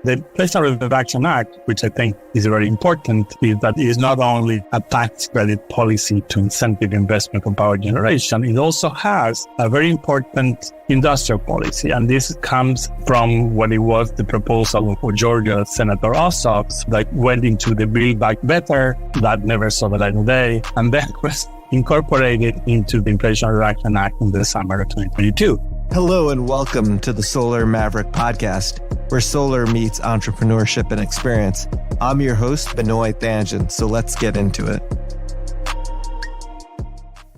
The Inflation Reduction Act, which I think is very important, is that it is not only a tax credit policy to incentive investment of power generation, it also has a very important industrial policy. And this comes from what it was the proposal of Georgia Senator Ossoff's that went into the Build Back Better that never saw the light of day, and then was incorporated into the Inflation Reduction Act in the summer of 2022. Hello and welcome to the Solar Maverick podcast, where solar meets entrepreneurship and experience. I'm your host, Benoit Tangent, so let's get into it.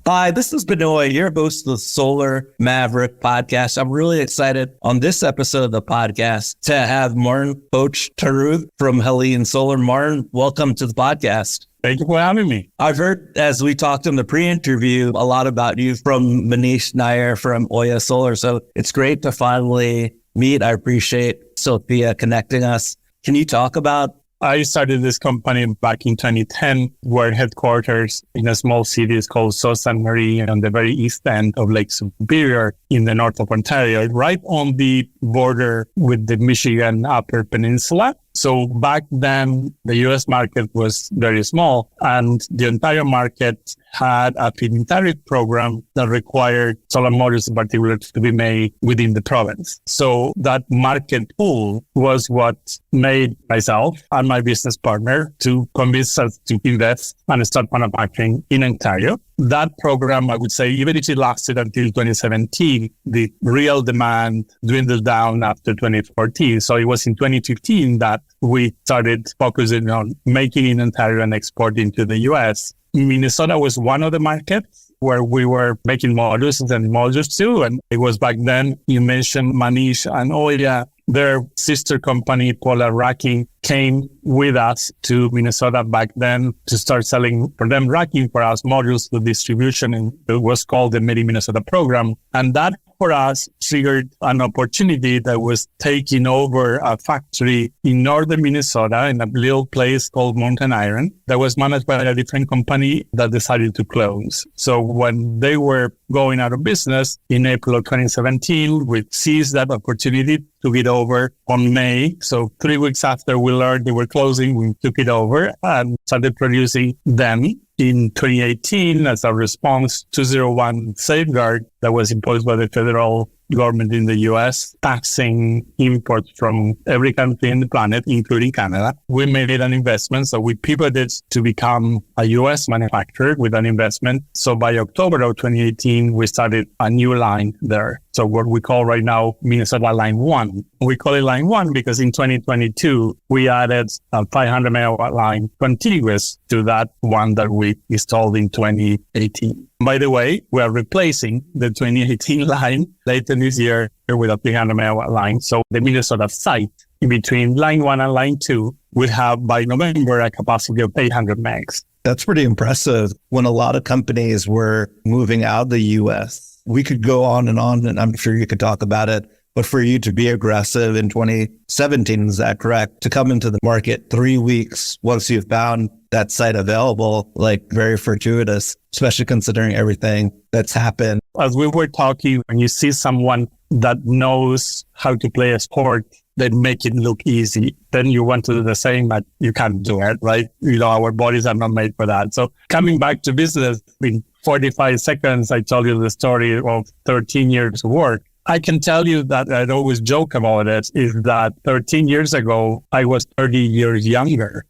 Hi, this is Benoit, your host of the Solar Maverick podcast. I'm really excited on this episode of the podcast to have Martin Poch-Taruth from Helene Solar. Martin, welcome to the podcast. Thank you for having me. I've heard, as we talked in the pre-interview, a lot about you from Manish Nair from Oya Solar. So it's great to finally meet. I appreciate Sophia connecting us. Can you talk about? I started this company back in 2010. We're headquarters in a small city called Sault Ste. Marie on the very east end of Lake Superior in the north of Ontario, right on the border with the Michigan Upper Peninsula. So back then, the U.S. market was very small, and the Ontario market had a feed-in tariff program that required solar modules in particular to be made within the province. So that market pool was what made myself and my business partner to convince us to invest and start manufacturing in Ontario. That program, I would say, even if it lasted until 2017, the real demand dwindled down after 2014. So it was in 2015 that we started focusing on making in Ontario and exporting to the US. Minnesota was one of the markets where we were making modules and modules too. And it was back then, you mentioned Manish and Oya. Their sister company, Polar Racking, came with us to Minnesota back then to start selling for them racking, for us modules to distribution. And it was called the Made in Minnesota program. And that for us triggered an opportunity that was taking over a factory in northern Minnesota in a little place called Mountain Iron that was managed by a different company that decided to close. So when they were going out of business in April of 2017, we seized that opportunity, took it over on May. So 3 weeks after we learned they were closing, we took it over and started producing them. In 2018, as a response to 201 safeguard that was imposed by the federal government in the U.S., taxing imports from every country on the planet, including Canada, we made an investment. So we pivoted to become a U.S. manufacturer with an investment. So by October of 2018, we started a new line there. So what we call right now Minnesota Line 1. We call it Line 1 because in 2022, we added a 500 megawatt line contiguous to that one that we installed in 2018. By the way, we are replacing the 2018 line later this year with a 300 megawatt line. So the Minnesota site in between Line 1 and Line 2 will have by November a capacity of 800 megs. That's pretty impressive. When a lot of companies were moving out of the U.S., we could go on, and I'm sure you could talk about it. But for you to be aggressive in 2017, is that correct? To come into the market 3 weeks once you've found that site available, like very fortuitous, especially considering everything that's happened. As we were talking, when you see someone that knows how to play a sport, they make it look easy. Then you want to do the same, but you can't do it, right? You know, our bodies are not made for that. So coming back to business, in 45 seconds, I told you the story of 13 years of work. I can tell you that I'd always joke about it, is that 13 years ago, I was 30 years younger.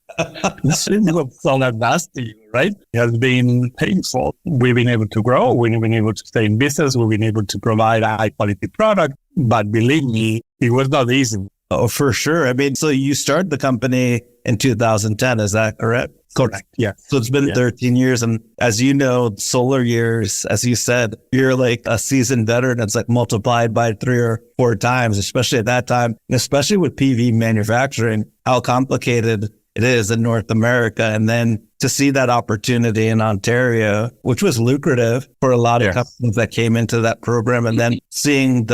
This is all that nasty, right? It has been painful. We've been able to grow. We've been able to stay in business. We've been able to provide a high quality product. But believe me, it was not easy. Oh, for sure. I mean, so you started the company in 2010, is that correct? Correct. Yeah. So it's been 13 years. And as you know, solar years, as you said, you're like a seasoned veteran. It's like multiplied by 3 or 4 times, especially at that time, and especially with PV manufacturing, how complicated it is in North America. And then to see that opportunity in Ontario, which was lucrative for a lot of companies that came into that program, and then seeing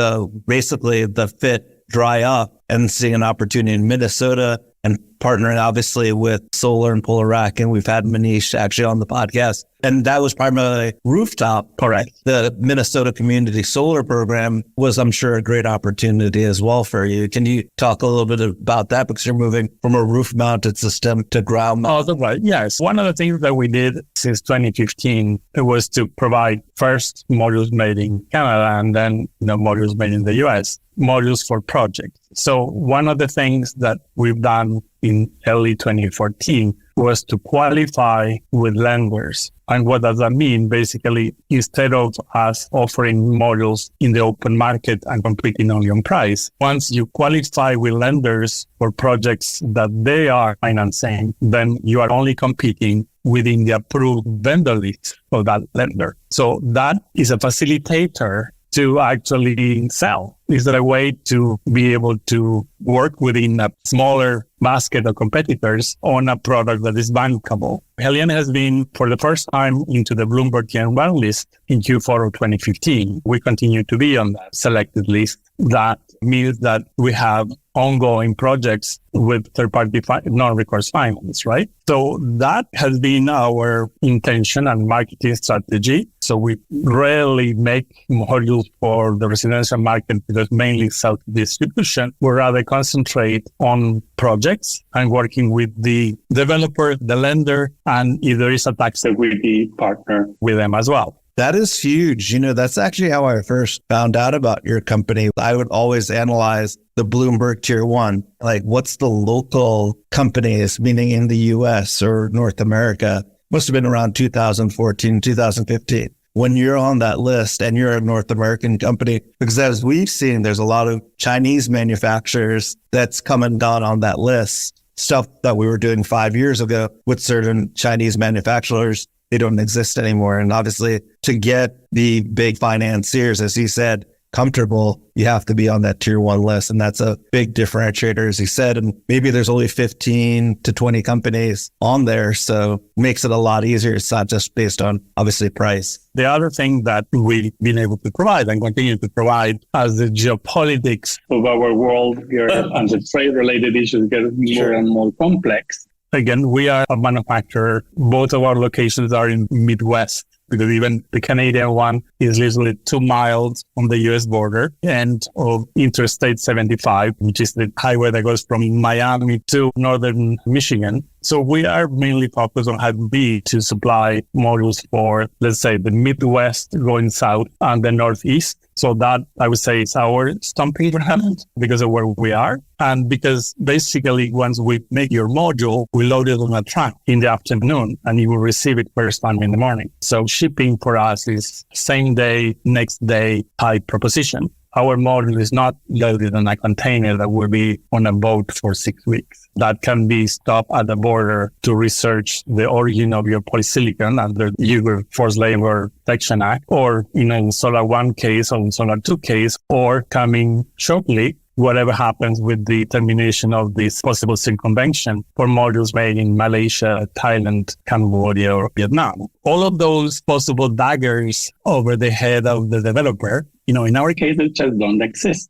basically the fit dry up and seeing an opportunity in Minnesota and partnering obviously with Solar and Polar Rack, and we've had Manish actually on the podcast. And that was primarily rooftop. Correct. The Minnesota Community Solar Program was, I'm sure, a great opportunity as well for you. Can you talk a little bit about that? Because you're moving from a roof-mounted system to ground-mounted. Oh, that's right. Yes. One of the things that we did since 2015 was to provide first modules made in Canada and then modules made in the US, modules for projects. So one of the things that we've done in early 2014 was to qualify with lenders. And what does that mean? Basically, instead of us offering modules in the open market and competing only on price, once you qualify with lenders for projects that they are financing, then you are only competing within the approved vendor list of that lender. So that is a facilitator to actually sell. Is there a way to be able to work within a smaller basket of competitors on a product that is bankable? Heliene has been, for the first time, into the Bloomberg Tier 1 list in Q4 of 2015. We continue to be on that selected list. That means that we have ongoing projects with third-party non-recourse finance, right? So that has been our intention and marketing strategy. So we rarely make modules for the residential market because mainly self-distribution. We rather concentrate on projects and working with the developer, the lender, and if there is a tax equity partner with them as well. That is huge. That's actually how I first found out about your company. I would always analyze the Bloomberg Tier 1, like what's the local companies, meaning in the US or North America. Must have been around 2014, 2015. When you're on that list and you're a North American company, because as we've seen, there's a lot of Chinese manufacturers that's come and gone on that list. Stuff that we were doing 5 years ago with certain Chinese manufacturers, they don't exist anymore. And obviously to get the big financiers, as he said, comfortable, you have to be on that tier 1 list. And that's a big differentiator, as he said. And maybe there's only 15 to 20 companies on there. So it makes it a lot easier. It's not just based on obviously price. The other thing that we've been able to provide and continue to provide as the geopolitics of our world here and the trade-related issues get more and more complex. Again, we are a manufacturer. Both of our locations are in Midwest, because even the Canadian one is literally 2 miles from the US border and of Interstate 75, which is the highway that goes from Miami to northern Michigan. So we are mainly focused on how to supply modules for, let's say, the Midwest going south and the Northeast. So that, I would say, is our stomping ground because of where we are. And because basically once we make your module, we load it on a truck in the afternoon and you will receive it first time in the morning. So shipping for us is same day, next day type proposition. Our module is not loaded on a container that will be on a boat for 6 weeks. That can be stopped at the border to research the origin of your polysilicon under the U.S. Forced Labor Protection Act, or in Solar 1 case or Solar 2 case, or coming shortly, whatever happens with the termination of this possible circumvention for modules made in Malaysia, Thailand, Cambodia, or Vietnam. All of those possible daggers over the head of the developer, in our case, they just don't exist.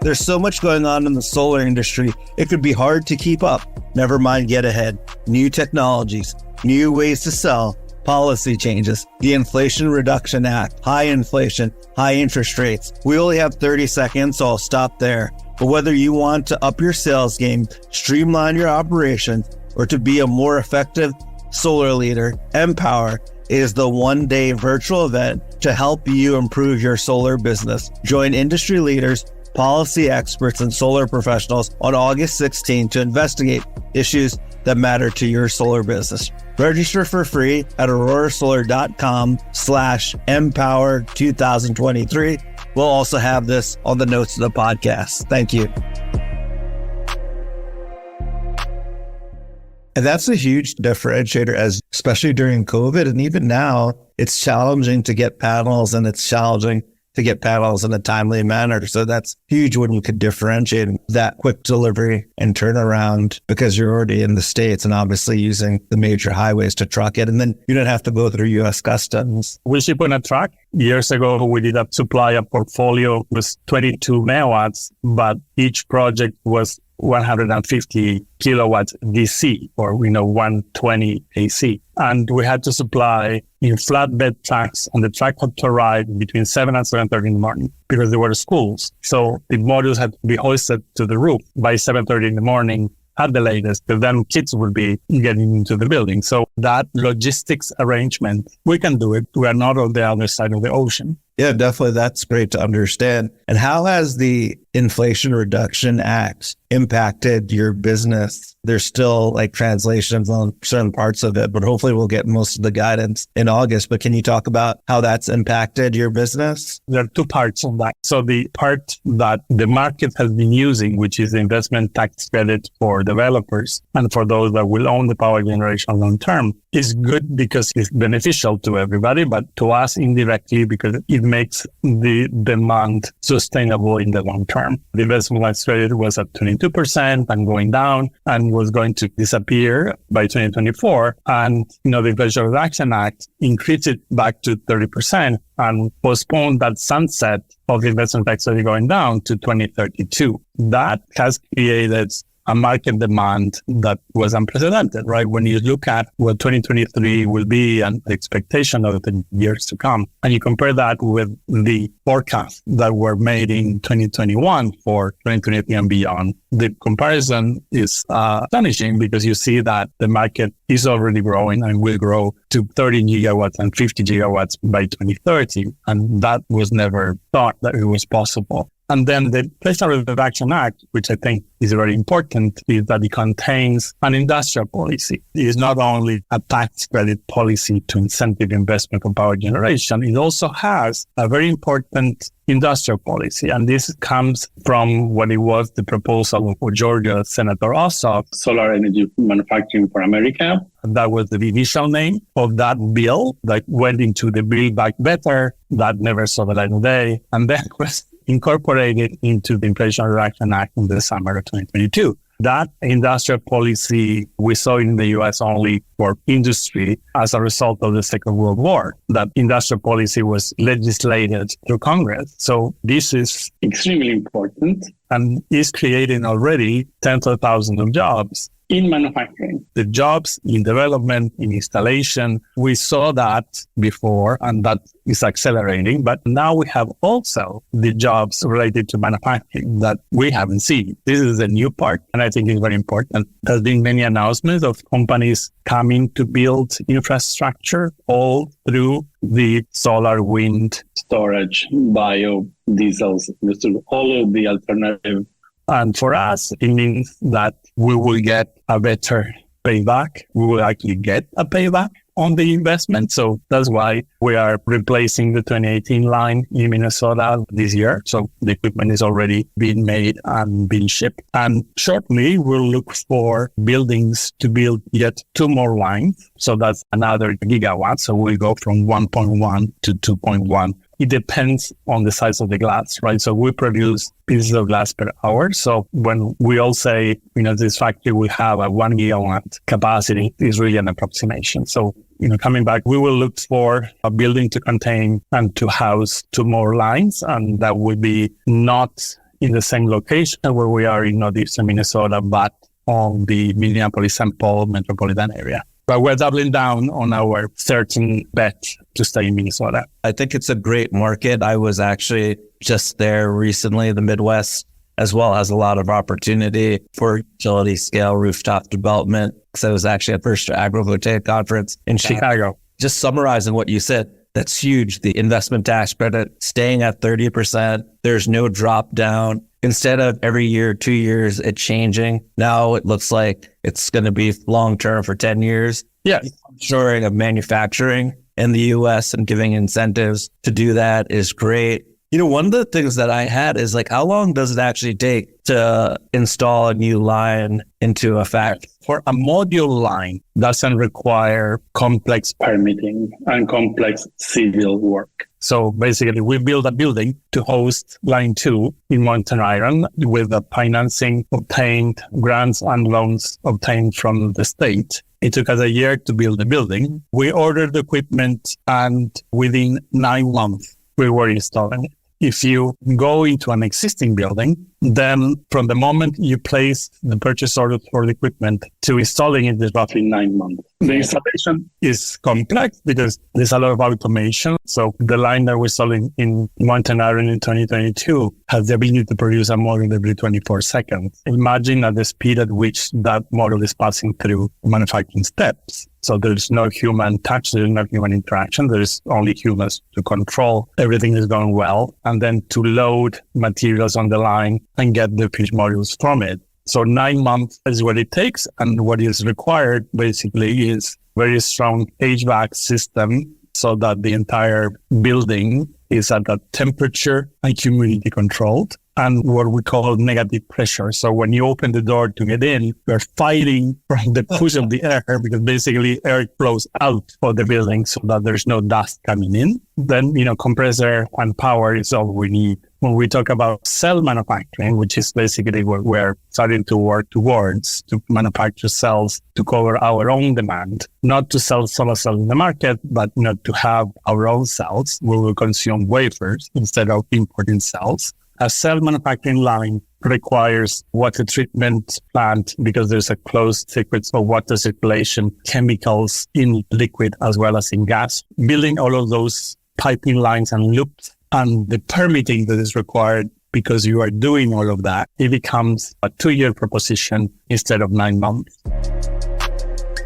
There's so much going on in the solar industry, it could be hard to keep up. Never mind get ahead. New technologies, new ways to sell, policy changes, the Inflation Reduction Act, high inflation, high interest rates. We only have 30 seconds, so I'll stop there. But whether you want to up your sales game, streamline your operations, or to be a more effective solar leader, Empower is the one-day virtual event to help you improve your solar business. Join industry leaders, policy experts, and solar professionals on August 16 to investigate issues that matter to your solar business. Register for free at aurorasolar.com/empower2023. We'll also have this on the notes of the podcast. Thank you. And that's a huge differentiator, especially during COVID. And even now, it's challenging to get panels, and it's challenging to get panels in a timely manner. So that's huge when you could differentiate that quick delivery and turnaround, because you're already in the States and obviously using the major highways to truck it. And then you don't have to go through U.S. Customs. We ship on a truck. Years ago, we did supply a portfolio with 22 megawatts, but each project was 150 kilowatts DC, or 120 AC. And we had to supply in flatbed trucks, and the truck had to arrive between 7 and 7:30 in the morning because there were schools. So the modules had to be hoisted to the roof by 7:30 in the morning at the latest, but then kids would be getting into the building. So that logistics arrangement, we can do it. We are not on the other side of the ocean. Yeah, definitely. That's great to understand. And how has the Inflation Reduction Act impacted your business? There's still like translations on certain parts of it, but hopefully we'll get most of the guidance in August. But can you talk about how that's impacted your business? There are two parts on that. So the part that the market has been using, which is the investment tax credit for developers and for those that will own the power generation long term, is good because it's beneficial to everybody, but to us indirectly because it makes the demand sustainable in the long term. The investment tax credit was at 22% and going down and was going to disappear by 2024. And, the Inflation Reduction Act increased it back to 30% and postponed that sunset of the investment tax credit going down to 2032. That has created a market demand that was unprecedented, right? When you look at what 2023 will be and the expectation of the years to come, and you compare that with the forecasts that were made in 2021 for 2023 and beyond, the comparison is astonishing because you see that the market is already growing and will grow to 30 gigawatts and 50 gigawatts by 2030. And that was never thought that it was possible. And then the Inflation Reduction Act, which I think is very important, is that it contains an industrial policy. It is not only a tax credit policy to incentive investment for power generation, it also has a very important industrial policy. And this comes from what it was the proposal of Georgia Senator Ossoff, Solar Energy Manufacturing for America. That was the initial name of that bill that went into the Build Back Better that never saw the light of day. And then was incorporated into the Inflation Reduction Act in the summer of 2022. That industrial policy we saw in the U.S. only for industry as a result of the Second World War. That industrial policy was legislated through Congress. So this is extremely important and is creating already tens of thousands of jobs in manufacturing. The jobs in development, in installation, we saw that before and that is accelerating. But now we have also the jobs related to manufacturing that we haven't seen. This is a new part and I think it's very important. There's been many announcements of companies coming to build infrastructure all through the solar, wind, storage, biodiesels, all of the alternative. And for us, it means that we will get a better payback. We will actually get a payback on the investment. So that's why we are replacing the 2018 line in Minnesota this year. So the equipment is already being made and being shipped. And shortly, we'll look for buildings to build yet 2 more lines. So that's another gigawatt. So we'll go from 1.1 to 2.1. It depends on the size of the glass, right? So we produce pieces of glass per hour. So when we all say, this factory will have a 1 gigawatt capacity, is really an approximation. So, coming back, we will look for a building to contain and to house 2 more lines. And that would be not in the same location where we are in northeastern Minnesota, but on the Minneapolis-St. Paul metropolitan area. But we're doubling down on our certain bet to stay in Minnesota. I think it's a great market. I was actually just there recently. The Midwest as well has a lot of opportunity for utility scale rooftop development. Because I was actually at First Agrivoltaic Conference in Chicago. Just summarizing what you said, that's huge. The investment tax credit staying at 30%. There's no drop down. Instead of every year, 2 years, it changing. Now it looks like it's going to be long-term for 10 years. Yeah. Shoring of manufacturing in the U.S. and giving incentives to do that is great. One of the things that I had is like, how long does it actually take to install a new line into a factory? For a module line, doesn't require complex permitting and complex civil work. So basically, we build a building to host line 2 in Mountain Iron with the financing obtained, grants and loans obtained from the state. It took us a year to build the building. We ordered the equipment and within 9 months, we were installing it. If you go into an existing building, Then from the moment you place the purchase order for the equipment to installing it is roughly 9 months. The installation is complex because there's a lot of automation. So the line that we're selling in Mountain Iron in 2022 has the ability to produce a model every 24 seconds. Imagine at the speed at which that model is passing through manufacturing steps. So there's no human touch, there's no human interaction, there's only humans to control everything is going well, and then to load materials on the line and get the finished modules from it. So 9 months is what it takes, and what is required basically is very strong HVAC system so that the entire building is at that temperature and humidity controlled, and what we call negative pressure. So when you open the door to get in, you're fighting from the push of the air because basically air flows out of the building so that there's no dust coming in. Then, compressor and power is all we need. When we talk about cell manufacturing, which is basically what we're starting to work towards, to manufacture cells to cover our own demand, not to sell solar cells in the market, but to have our own cells where we consume wafers instead of importing cells. A cell manufacturing line requires water treatment plant because there's a closed circuit of water circulation, chemicals in liquid as well as in gas. Building all of those piping lines and loops and the permitting that is required because you are doing all of that, it becomes a 2-year proposition instead of 9 months.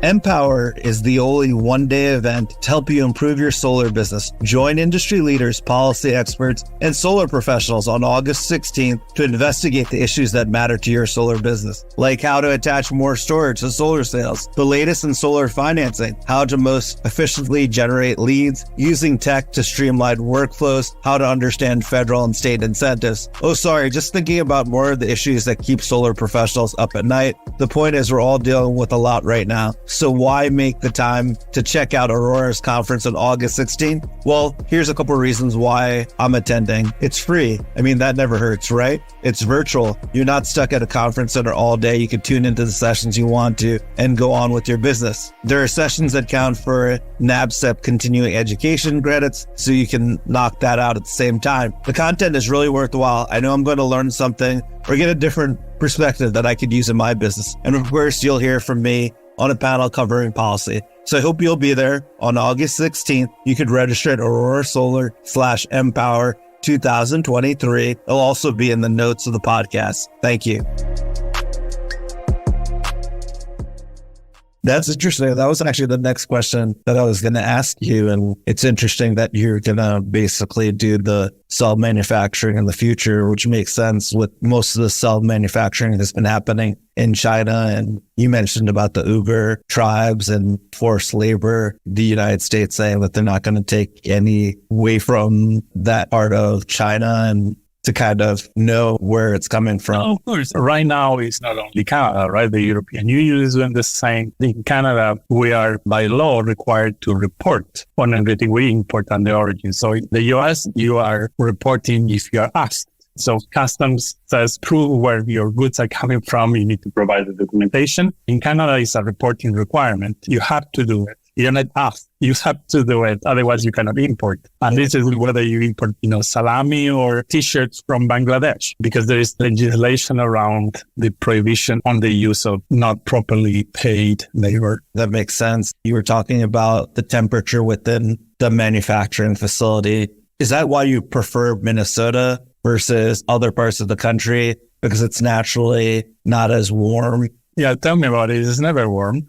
Empower is the only one-day event to help you improve your solar business. Join industry leaders, policy experts, and solar professionals on August 16th to investigate the issues that matter to your solar business, like how to attach more storage to solar sales, the latest in solar financing, how to most efficiently generate leads, using tech to streamline workflows, how to understand federal and state incentives. Just thinking about more of the issues that keep solar professionals up at night. The point is we're all dealing with a lot right now. So why make the time to check out Aurora's conference on August 16th? Well, here's a couple of reasons why I'm attending. It's free. That never hurts, right? It's virtual. You're not stuck at a conference center all day. You can tune into the sessions you want to and go on with your business. There are sessions that count for NABCEP continuing education credits, so you can knock that out at the same time. The content is really worthwhile. I know I'm going to learn something or get a different perspective that I could use in my business. And of course, you'll hear from me on a panel covering policy. So I hope you'll be there on August 16th. You could register at aurorasolar.com/empower 2023. It'll also be in the notes of the podcast. Thank you. That's interesting. That was actually the next question that I was going to ask you. And it's interesting that you're going to basically do the cell manufacturing in the future, which makes sense with most of the cell manufacturing that's been happening in China. And you mentioned about the Uyghur tribes and forced labor, the United States saying that they're not going to take any away from that part of China and to kind of know where it's coming from. Of course. Right now, it's not only Canada, right? The European Union is doing the same. In Canada, we are by law required to report on everything we import and the origin. So in the US, you are reporting if you are asked. So customs says prove where your goods are coming from. You need to provide the documentation. In Canada, it's a reporting requirement. You have to do it. You're not asked. You have to do it. Otherwise, you cannot import. And this is whether you import, salami or T-shirts from Bangladesh, because there is legislation around the prohibition on the use of not properly paid labor. That makes sense. You were talking about the temperature within the manufacturing facility. Is that why you prefer Minnesota versus other parts of the country? Because it's naturally not as warm? Yeah, tell me about it. It's never warm.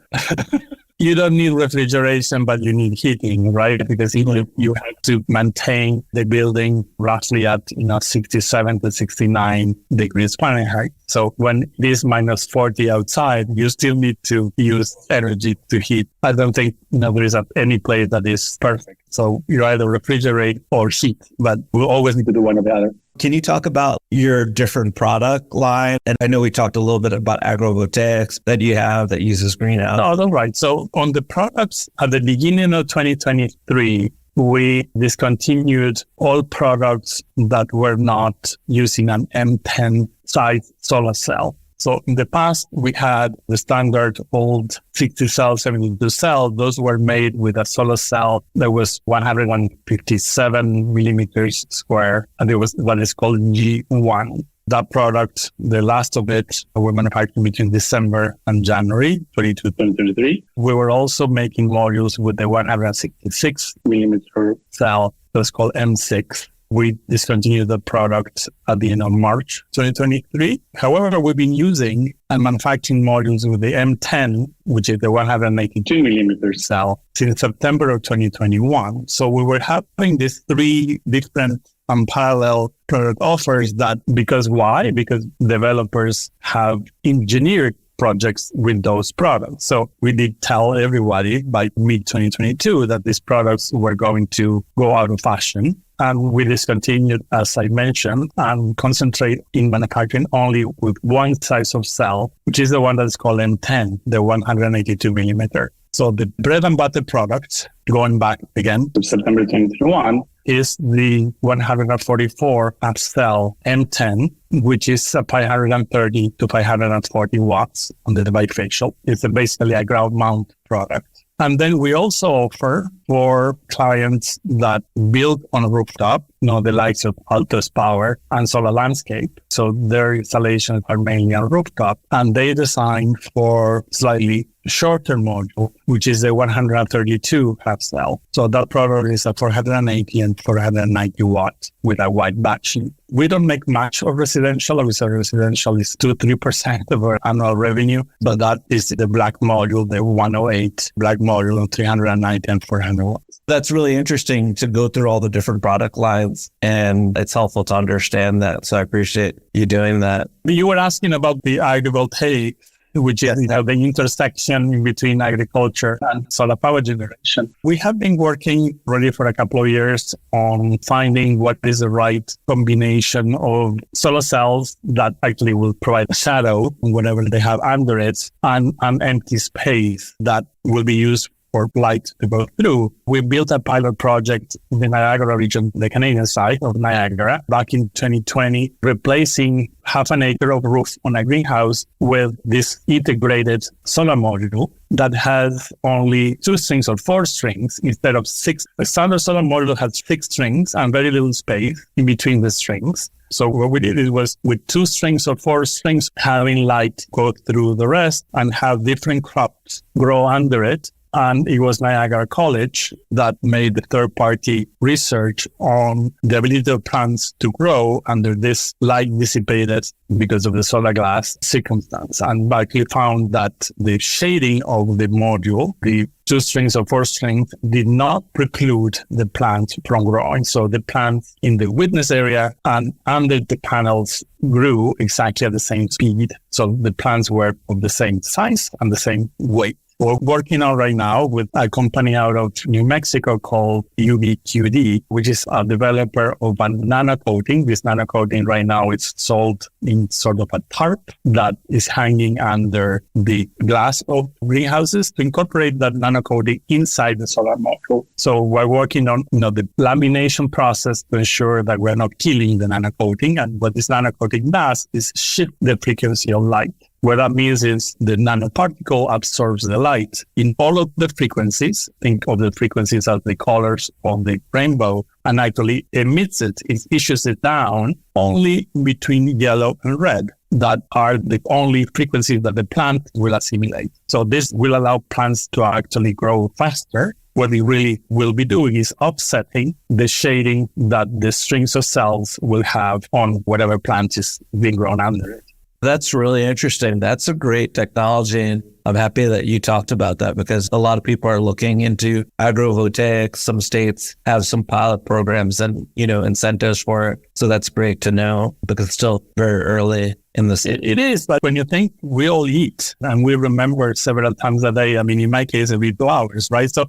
You don't need refrigeration, but you need heating, right? Because you have to maintain the building roughly at 67 to 69 degrees Fahrenheit. So when it is minus 40 outside, you still need to use energy to heat. I don't think there is any place that is perfect. So you either refrigerate or heat, but we'll always need to do one or the other. Can you talk about your different product line? And I know we talked a little bit about agrovoltaics that you have that uses greenhouse. No, that's right. So on the products at the beginning of 2023, we discontinued all products that were not using an M10 size solar cell. So in the past, we had the standard old 60 cell, 72 cell. Those were made with a solar cell that was 157 millimeters square. And it was what is called G1. That product, the last of it, we're manufacturing between December and January 2023. We were also making modules with the 166 millimeter cell that's called M6. We discontinued the product at the end of March 2023. However, we've been using and manufacturing modules with the M10, which is the 182 millimeter cell, since September of 2021. So we were having these three different parallel product offers because why? Because developers have engineered projects with those products. So we did tell everybody by mid-2022 that these products were going to go out of fashion. And we discontinued, as I mentioned, and concentrate in manufacturing only with one size of cell, which is the one that's called M10, the 182 millimeter. So the bread and butter product, going back again to September 2021, is the 144 amp cell M10, which is 530 to 540 watts on the bifacial. It's basically a ground mount product. And then we also offer for clients that build on a rooftop, the likes of Altus Power and Solar Landscape. So their installations are mainly on rooftop, and they design for slightly shorter module, which is a 132 half cell. So that product is a 480 and 490 watts with a white backsheet. We don't make much of residential. Obviously, residential is 2-3% of our annual revenue, but that is the black module, the 108 black module, 390 and 400 watts. That's really interesting to go through all the different product lines, and it's helpful to understand that. So I appreciate you doing that. You were asking about the agrivoltaic, which is the intersection in between agriculture and solar power generation. We have been working already for a couple of years on finding what is the right combination of solar cells that actually will provide a shadow, whatever they have under it, and an empty space that will be used for light to go through. We built a pilot project in the Niagara region, the Canadian side of Niagara, back in 2020, replacing half an acre of roof on a greenhouse with this integrated solar module that has only 2 strings or 4 strings instead of 6. The standard solar module has 6 strings and very little space in between the strings. So what we did was with 2 strings or 4 strings, having light go through the rest and have different crops grow under it. And it was Niagara College that made the third-party research on the ability of plants to grow under this light dissipated because of the solar glass circumstance. And actually found that the shading of the module, the 2 strings or 4 strings, did not preclude the plant from growing. So the plants in the witness area and under the panels grew exactly at the same speed. So the plants were of the same size and the same weight. We're working on right now with a company out of New Mexico called UBQD, which is a developer of a nano coating. This nano coating right now is sold in sort of a tarp that is hanging under the glass of greenhouses to incorporate that nano coating inside the solar module. So we're working on the lamination process to ensure that we're not killing the nano coating. And what this nano coating does is shift the frequency of light. What that means is the nanoparticle absorbs the light in all of the frequencies. Think of the frequencies as the colors of the rainbow, and actually emits it. It issues it down only between yellow and red. That are the only frequencies that the plant will assimilate. So this will allow plants to actually grow faster. What it really will be doing is offsetting the shading that the strings of cells will have on whatever plant is being grown under it. That's really interesting. That's a great technology. And I'm happy that you talked about that because a lot of people are looking into agrovoltaics. Some states have some pilot programs and, incentives for it. So that's great to know because it's still very early in this. It is, but when you think we all eat and we remember several times a day, in my case, every 2 hours, right? So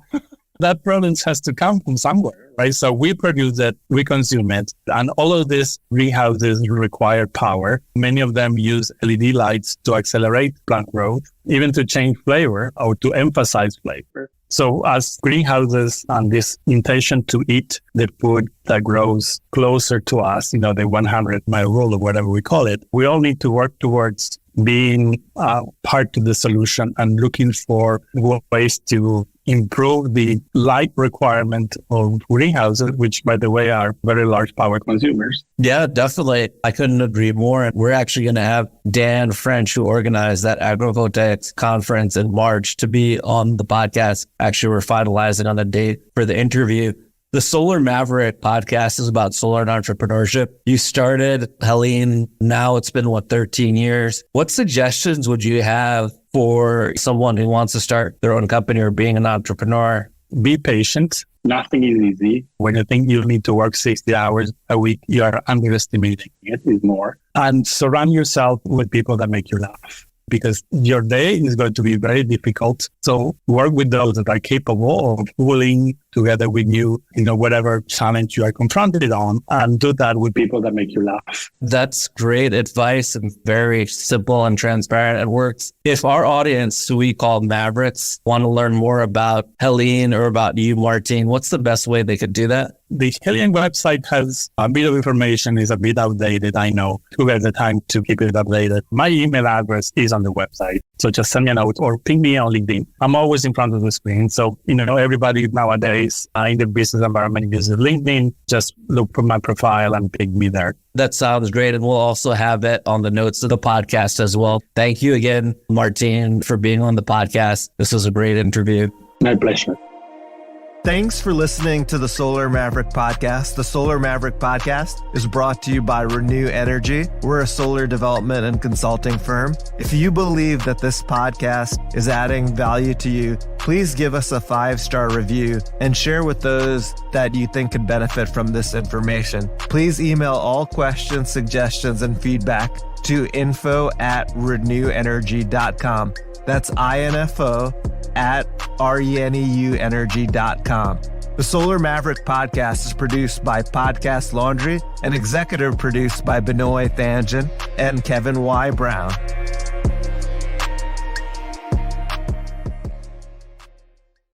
that product has to come from somewhere, right? So we produce it, we consume it, and all of these greenhouses require power. Many of them use LED lights to accelerate plant growth, even to change flavor or to emphasize flavor. So as greenhouses and this intention to eat the food that grows closer to us, the 100-mile rule or whatever we call it, we all need to work towards being part of the solution and looking for ways to improve the light requirement of greenhouses, which, by the way, are very large power consumers. Yeah, definitely. I couldn't agree more. We're actually going to have Dan French, who organized that agrivoltaics conference in March, to be on the podcast. Actually, we're finalizing on a date for the interview. The Solar Maverick podcast is about solar and entrepreneurship. You started, Helene, now it's been, 13 years. What suggestions would you have for someone who wants to start their own company or being an entrepreneur? Be patient. Nothing is easy. When you think you need to work 60 hours a week, you are underestimating it is more. And surround yourself with people that make you laugh, because your day is going to be very difficult. So work with those that are capable of pulling together with you, whatever challenge you are confronted on, and do that with people that make you laugh. That's great advice and very simple and transparent. It works. If our audience, who we call Mavericks, want to learn more about Helene or about you, Martin, what's the best way they could do that? The Helene website has a bit of information, is a bit outdated, I know. Who has the time to keep it updated? My email address is on the website. So just send me a note or ping me on LinkedIn. I'm always in front of the screen. So, everybody nowadays in the business environment uses LinkedIn. Just look for my profile and ping me there. That sounds great. And we'll also have it on the notes of the podcast as well. Thank you again, Martin, for being on the podcast. This was a great interview. My pleasure. Thanks for listening to the Solar Maverick Podcast. The Solar Maverick Podcast is brought to you by Renew Energy. We're a solar development and consulting firm. If you believe that this podcast is adding value to you, please give us a 5-star review and share with those that you think could benefit from this information. Please email all questions, suggestions, and feedback to info@renewenergy.com. That's info@reneuenergy.com. The Solar Maverick Podcast is produced by Podcast Laundry and executive produced by Benoit Thanjan and Kevin Y. Brown.